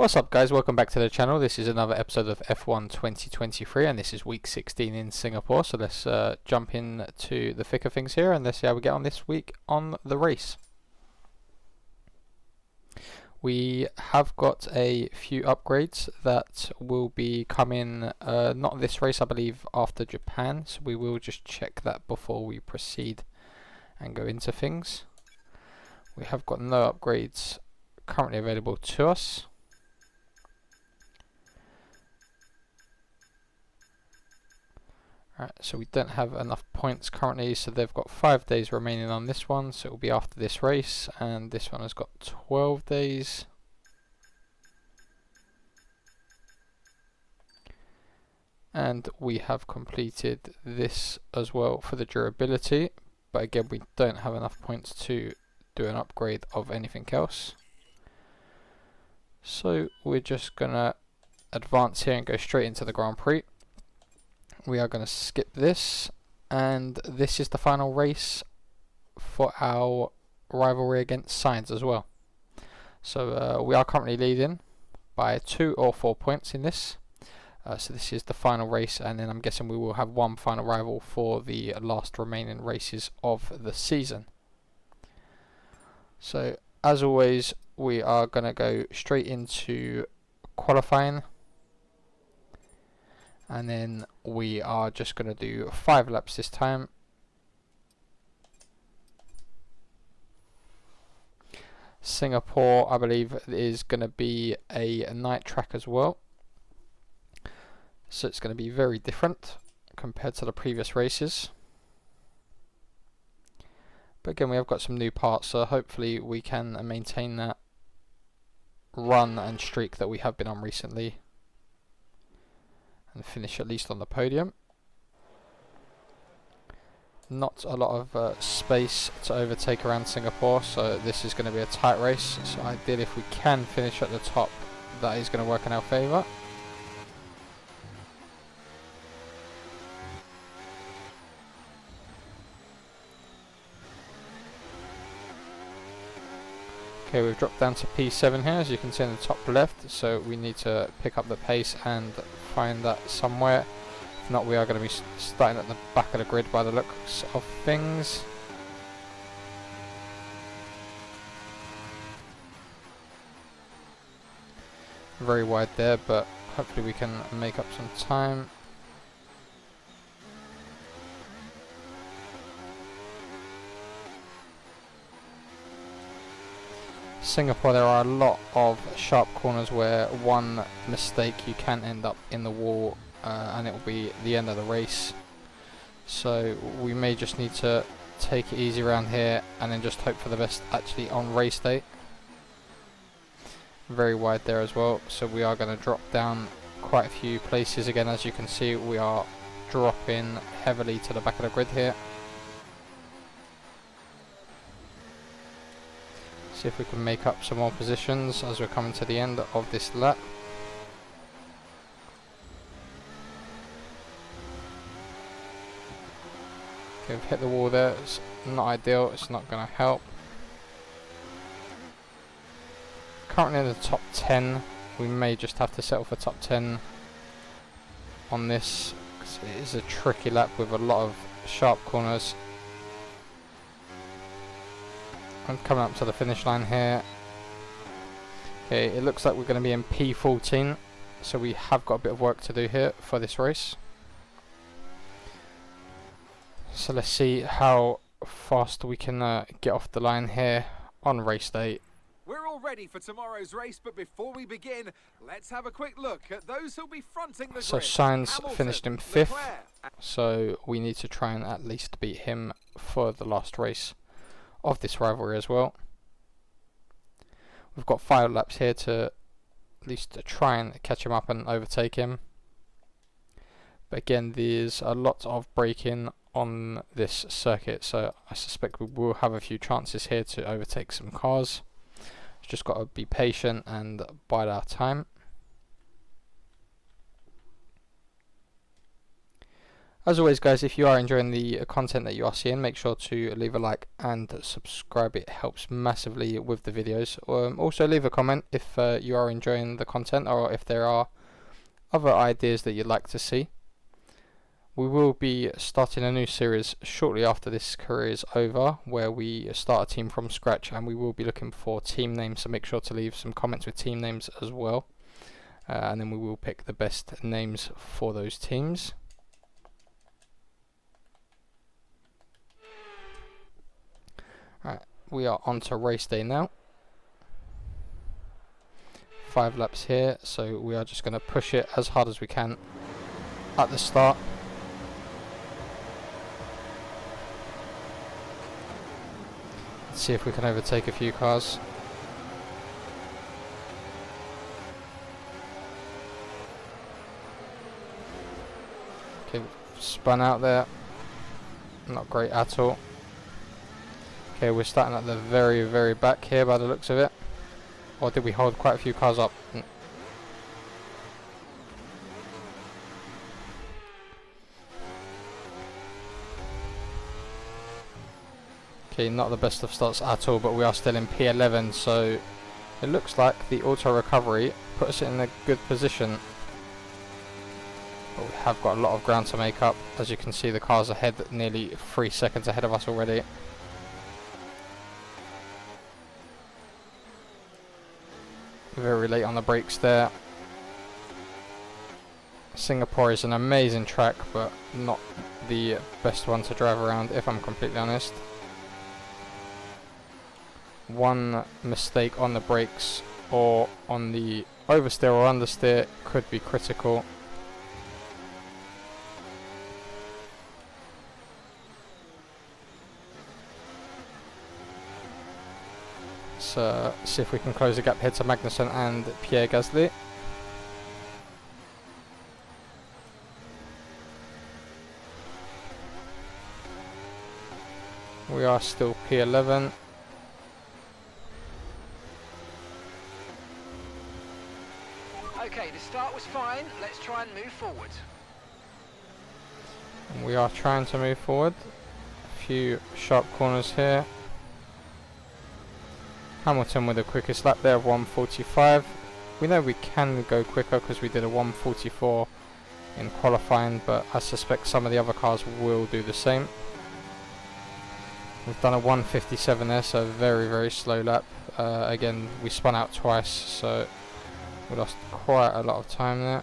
What's up guys, welcome back to the channel. This is another episode of F1 2023 and this is week 16 in Singapore. So let's jump into the thick of things here and let's see how we get on this week on the race. We have got a few upgrades that will be coming, not this race I believe, after Japan. So we will just check that before we proceed and go into things. We have got no upgrades currently available to us. Alright, so we don't have enough points currently, so they've got 5 days remaining on this one, so it will be after this race, and this one has got 12 days. And we have completed this as well for the durability, but again we don't have enough points to do an upgrade of anything else. So we're just gonna advance here and go straight into the Grand Prix. We are going to skip this, and this is the final race for our rivalry against Sainz as well. So we are currently leading by 2 or 4 points in this. So this is the final race, and then I'm guessing we will have one final rival for the last remaining races of the season. So as always, we are going to go straight into qualifying. And then we are just going to do 5 laps this time. Singapore, I believe, is going to be a night track as well. So it's going to be very different compared to the previous races. But again, we have got some new parts, so hopefully we can maintain that run and streak that we have been on recently. And finish at least on the podium. Not a lot of space to overtake around Singapore, so this is going to be a tight race. So ideally, if we can finish at the top, that is going to work in our favour. Okay, we've dropped down to P7 here, as you can see in the top left, so we need to pick up the pace and find that somewhere. If not, we are going to be starting at the back of the grid by the looks of things. Very wide there, but hopefully we can make up some time. Singapore, there are a lot of sharp corners where one mistake you can end up in the wall and it will be the end of the race. So we may just need to take it easy around here and then just hope for the best actually on race day. Very wide there as well, so we are going to drop down quite a few places again. As you can see, we are dropping heavily to the back of the grid here. See if we can make up some more positions as we're coming to the end of this lap. Okay, we've hit the wall there. It's not ideal, it's not going to help. Currently in the top 10, we may just have to settle for top 10 on this, because it is a tricky lap with a lot of sharp corners. I'm coming up to the finish line here. Okay, it looks like we're going to be in P14, so we have got a bit of work to do here for this race. So let's see how fast we can get off the line here on race day. We're all ready for tomorrow's race, but before we begin, let's have a quick look at those who'll be fronting the So grid. Sainz Hamilton, finished in 5th, Leclerc. so we need to try and at least beat him for the last race of this rivalry as well. We've got 5 laps here to at least try and catch him up and overtake him. But again, there's a lot of braking on this circuit, so I suspect we will have a few chances here to overtake some cars. Just got to be patient and bide our time. As always guys, if you are enjoying the content that you are seeing, make sure to leave a like and subscribe. It helps massively with the videos. Also leave a comment if you are enjoying the content, or if there are other ideas that you'd like to see. We will be starting a new series shortly after this career is over, where we start a team from scratch, and we will be looking for team names, so make sure to leave some comments with team names as well, and then we will pick the best names for those teams. Right, we are on to race day now. 5 laps here, so we are just going to push it as hard as we can at the start. Let's see if we can overtake a few cars. Okay, spun out there. Not great at all. Okay, we're starting at the very, very back here by the looks of it. Or did we hold quite a few cars up? Okay, not the best of starts at all, but we are still in P11, so it looks like the auto recovery put us in a good position. But we have got a lot of ground to make up. As you can see, the cars ahead, nearly 3 seconds ahead of us already. Very late on the brakes there. Singapore is an amazing track, but not the best one to drive around, if I'm completely honest. One mistake on the brakes or on the oversteer or understeer could be critical. So see if we can close the gap here to Magnussen and Pierre Gasly. We are still P11. Okay, the start was fine. Let's try and move forward. And we are trying to move forward. A few sharp corners here. Hamilton with the quickest lap there of 1:45. We know we can go quicker because we did a 1:44 in qualifying, but I suspect some of the other cars will do the same. We've done a 1:57 there, so a very, very slow lap. Again, we spun out twice, so we lost quite a lot of time there.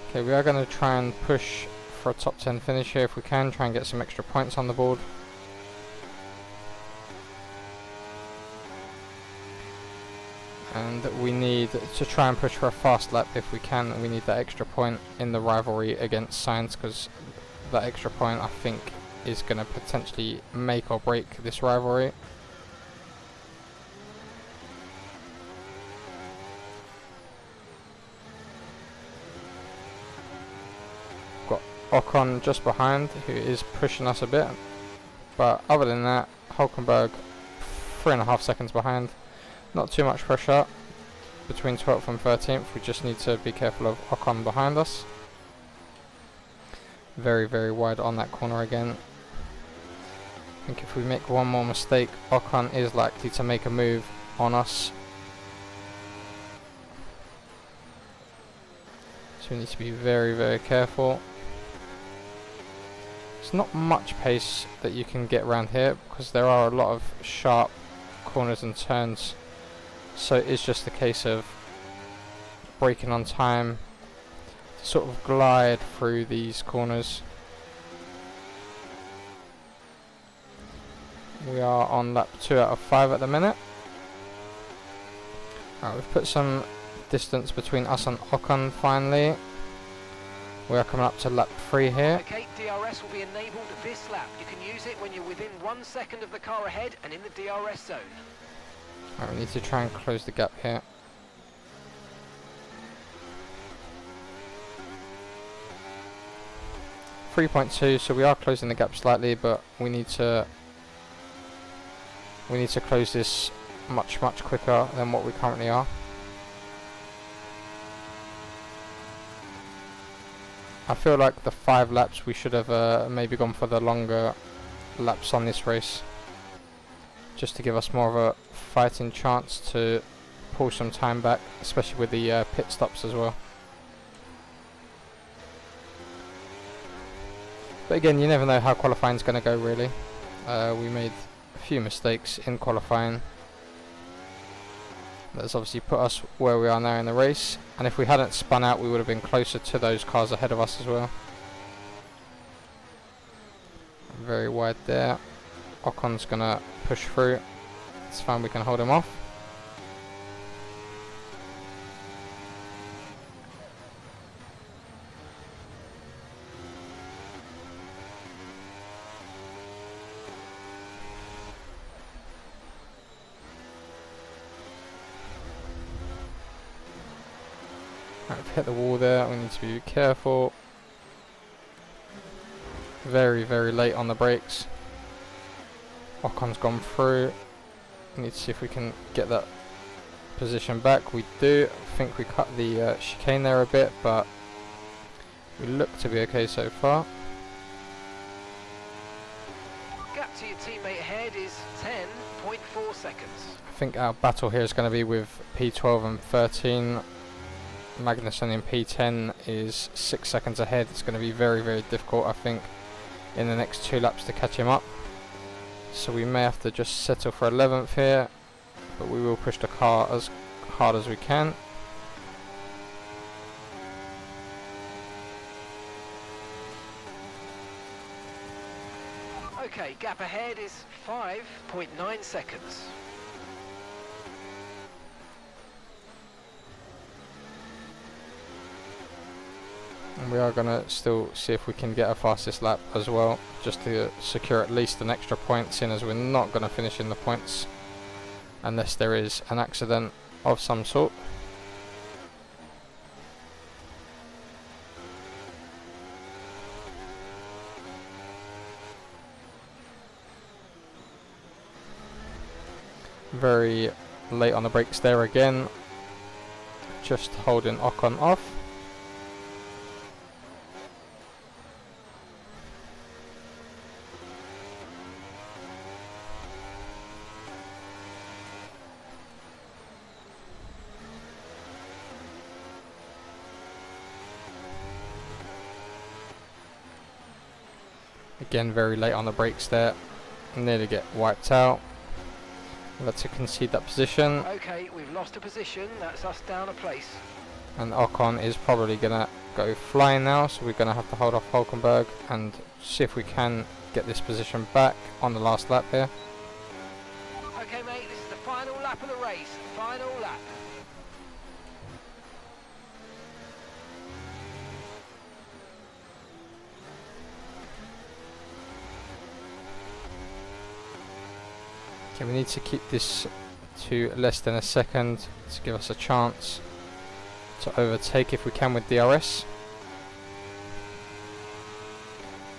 Okay, we are going to try and push for a top 10 finish here if we can, try and get some extra points on the board. And we need to try and push for a fast lap if we can. We need that extra point in the rivalry against Sainz, because that extra point I think is going to potentially make or break this rivalry. Ocon just behind, who is pushing us a bit, but other than that, Hulkenberg 3.5 seconds behind. Not too much pressure between 12th and 13th. We just need to be careful of Ocon behind us. Very, very wide on that corner again. I think if we make one more mistake, Ocon is likely to make a move on us. So we need to be very, very careful. There's not much pace that you can get around here because there are a lot of sharp corners and turns, so it's just a case of braking on time to sort of glide through these corners. We are on lap 2 out of 5 at the minute. Alright, we've put some distance between us and Ocon finally. We are coming up to lap 3 here. Okay, DRS will be enabled this lap. You can use it when you're within 1 second of the car ahead and in the DRS zone. Alright, we need to try and close the gap here. .2, so we are closing the gap slightly, but we need to close this much quicker than what we currently are. I feel like the 5 laps we should have maybe gone for the longer laps on this race, just to give us more of a fighting chance to pull some time back, especially with the pit stops as well. But again, you never know how qualifying is going to go really. We made a few mistakes in qualifying. That's obviously put us where we are now in the race, and if we hadn't spun out we would have been closer to those cars ahead of us as well. Very wide there. Ocon's going to push through. It's fine, we can hold him off. Right, we've hit the wall there, we need to be careful. Very, very late on the brakes. Ocon's gone through. We need to see if we can get that position back. We do. I think we cut the chicane there a bit, but we look to be okay so far. Gap to your teammate ahead is 10.4 seconds. I think our battle here is going to be with P12 and 13. Magnussen in P10 is 6 seconds ahead. It's going to be very, very difficult, I think, in the next 2 laps to catch him up. So we may have to just settle for 11th here, but we will push the car as hard as we can. Okay, gap ahead is 5.9 seconds. And we are going to still see if we can get a fastest lap as well, just to secure at least an extra point, seeing as we're not going to finish in the points unless there is an accident of some sort. Very late on the brakes there again, just holding Ocon off. Again, very late on the brakes there, nearly get wiped out. We've had to concede that position. Okay, we've lost a position, that's us down a place. And Ocon is probably going to go flying now, so we're going to have to hold off Hulkenberg and see if we can get this position back on the last lap here. Okay mate, this is the final lap of the race, final lap. Okay, we need to keep this to less than a second to give us a chance to overtake if we can with DRS.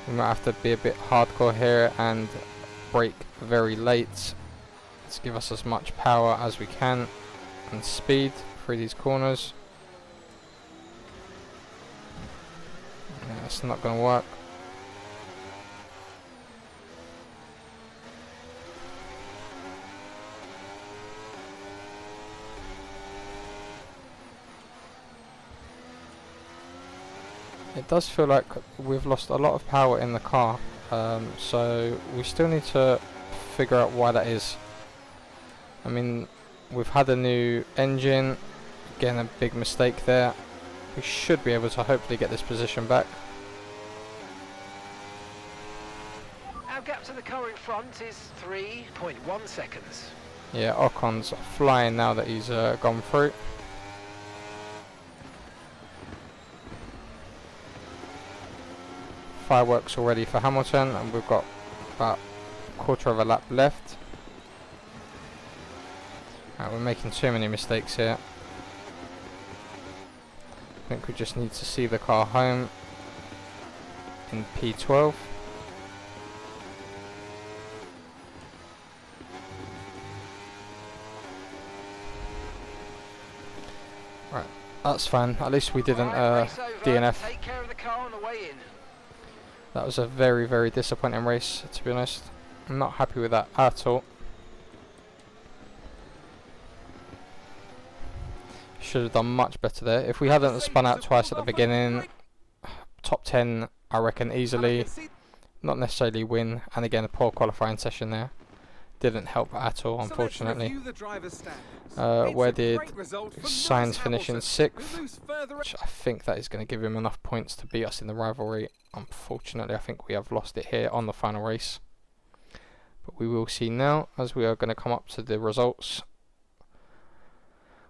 We might have to be a bit hardcore here and brake very late to give us as much power as we can and speed through these corners. Yeah, it's not going to work. It does feel like we've lost a lot of power in the car, so we still need to figure out why that is. I mean, we've had a new engine, again a big mistake there. We should be able to hopefully get this position back. Our gap to the car in front is 3.1 seconds. Yeah, Ocon's flying now that he's gone through. Fireworks already for Hamilton, and we've got about a quarter of a lap left. We're making too many mistakes here. I think we just need to see the car home in P12. Right, that's fine. At least we didn't Right, race over. DNF. Take care of the car on the way in. That was a very, very disappointing race, to be honest. I'm not happy with that at all. Should have done much better there. If we hadn't spun out twice at the beginning, top 10, I reckon, easily. Not necessarily win. And again, a poor qualifying session there. Didn't help at all, unfortunately. Where did Sainz finish in 6th? Which I think that is going to give him enough points to beat us in the rivalry. Unfortunately, I think we have lost it here on the final race. But we will see now, as we are going to come up to the results.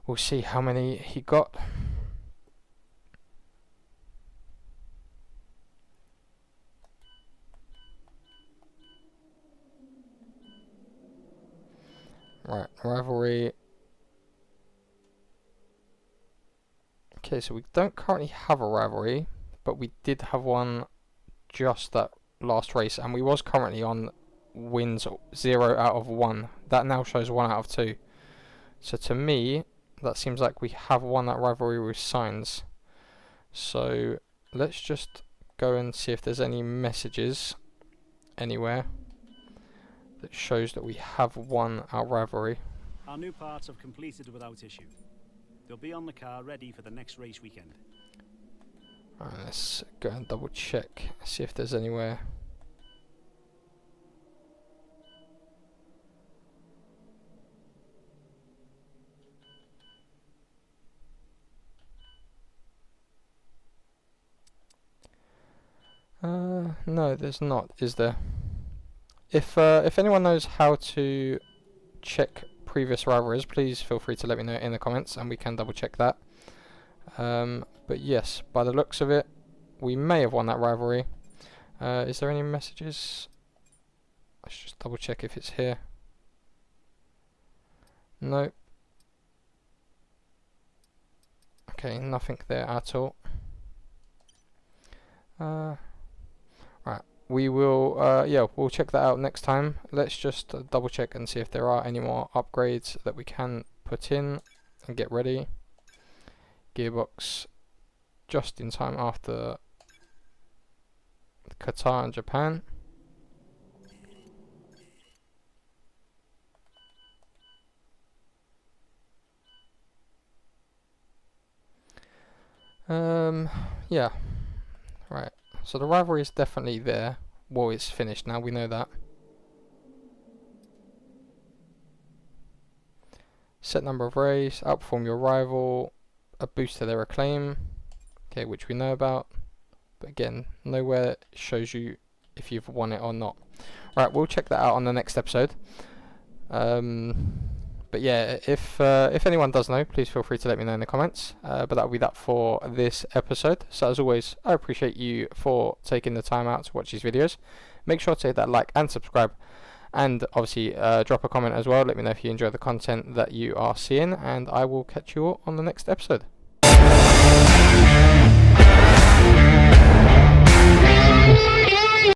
We'll see how many he got. Right, rivalry. Okay, so we don't currently have a rivalry, but we did have one just that last race, and we was currently on wins 0 out of 1. That now shows 1 out of 2. So to me, that seems like we have won that rivalry with Sainz. So let's just go and see if there's any messages anywhere that shows that we have won our rivalry. Our new parts have completed without issue. They'll be on the car ready for the next race weekend. Alright, let's go and double check, see if there's anywhere. No, there's not, is there? If anyone knows how to check previous rivalries, please feel free to let me know in the comments, and we can double check that. But yes, by the looks of it, we may have won that rivalry. Is there any messages? Let's just double check if it's here. No. Okay, nothing there at all. Right, we will, yeah, we'll check that out next time. Let's just double check and see if there are any more upgrades that we can put in and get ready. Gearbox just in time after Qatar and Japan. Yeah, right. So the rivalry is definitely there. Well, it's finished now, we know that. Set number of race, outperform your rival, a boost to their acclaim, okay, which we know about. But again, nowhere shows you if you've won it or not. Right, we'll check that out on the next episode. But yeah, if anyone does know, please feel free to let me know in the comments. But that'll be that for this episode. So as always, I appreciate you for taking the time out to watch these videos. Make sure to hit that like and subscribe. And obviously drop a comment as well. Let me know if you enjoy the content that you are seeing. And I will catch you all on the next episode.